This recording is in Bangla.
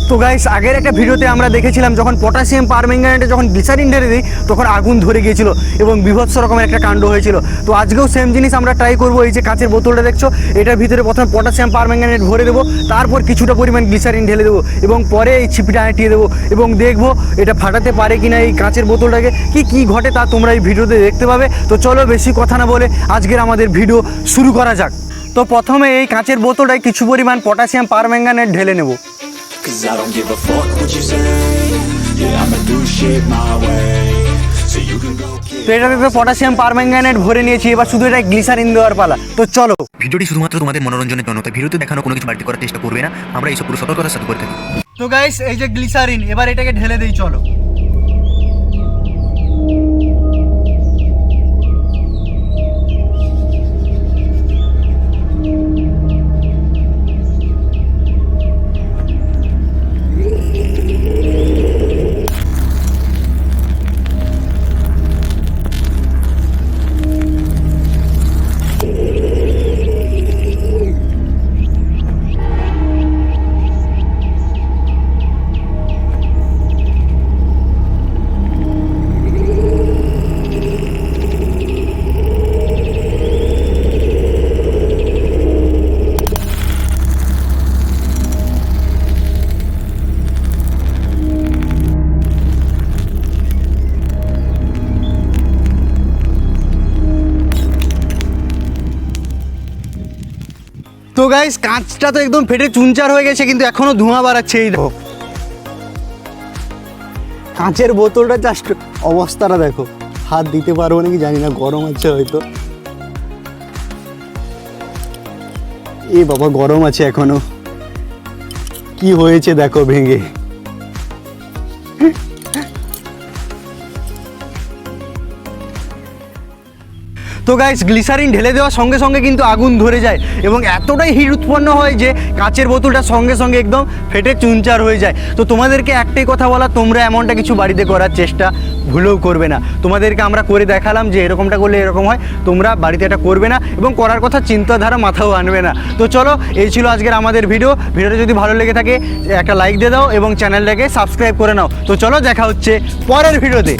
তো গাইস আগের একটা ভিডিওতে আমরা দেখেছিলাম যখন পটাশিয়াম পারম্যাঙ্গানেটে যখন গ্লিসারিন ঢেলে দিই তখন আগুন ধরে গিয়েছিল এবং বিভৎস রকমের একটা কাণ্ড হয়েছিল। তো আজকেও সেম জিনিস আমরা ট্রাই করবো। এই যে কাঁচের বোতলটা দেখছো, এটার ভিতরে প্রথমে পটাশিয়াম পারম্যাঙ্গানেট ভরে দেবো, তারপর কিছুটা পরিমাণ গ্লিসারিন ঢেলে দেবো এবং পরে এই ছিপিটা আঁটিয়ে দেবো এবং দেখবো এটা ফাটাতে পারে কিনা এই কাঁচের বোতলটাকে, কি ঘটে তা তোমরা এই ভিডিওতে দেখতে পাবে। তো চলো বেশি কথা না বলে আজকের আমাদের ভিডিও শুরু করা যাক। তো প্রথমে এই কাঁচের বোতলটায় কিছু পরিমাণ পটাশিয়াম পারম্যাঙ্গানেট ঢেলে নেব। Cause I don't give a fuck what you say. Yeah, I'ma do shit my way. So you can go তো এটাতে তো পটাশিয়াম পারম্যাঙ্গানেট ভরে নিয়েছি, এবার শুধু এটা গ্লিসারিন দেওয়ার পালা। তো চলো। ভিডিওটি শুধুমাত্র তোমাদের মনোরঞ্জনের জন্য, তাই ভিডিওতে দেখানো কোনো কিছু বাড়তি করার চেষ্টা করবে না, আমরা এইসব পুরো সতর্কতার সাথে করে থাকি। তো গাইস এই যে গ্লিসারিন, এবার এটাকে ঢেলে দেই চলো। তো গাইস কাঁচটা তো একদম ফেটে চুনচার হয়ে গেছে, কিন্তু এখনো ধোঁয়া বাড়াচ্ছে। এই দেখো কাঁচের বোতলটা জাস্ট অবস্থাটা দেখো, হাত দিতে পারবো নাকি জানি না, গরম আছে হয়তো। এ বাবা গরম আছে এখনো, কি হয়েছে দেখো ভেঙে। তো গাইস গ্লিসারিন ঢেলে দেওয়ার সঙ্গে সঙ্গে কিন্তু আগুন ধরে যায় এবং এতটাই হিট উৎপন্ন হয় যে কাঁচের বোতলটা সঙ্গে সঙ্গে একদম ফেটে চুনচার হয়ে যায়। তো তোমাদেরকে একটাই কথা বলা, তোমরা এমনটা কিছু বাড়িতে করার চেষ্টা ভুলেও করবে না। তোমাদেরকে আমরা করে দেখালাম যে এরকমটা করলে এরকম হয়, তোমরা বাড়িতে এটা করবে না এবং করার কথা চিন্তাধারা মাথাও আনবে না। তো চলো, এই ছিল আজকের আমাদের ভিডিওটা যদি ভালো লেগে থাকে একটা লাইক দিয়ে দাও এবং চ্যানেলটাকে সাবস্ক্রাইব করে নাও। তো চলো দেখা হচ্ছে পরের ভিডিওতে।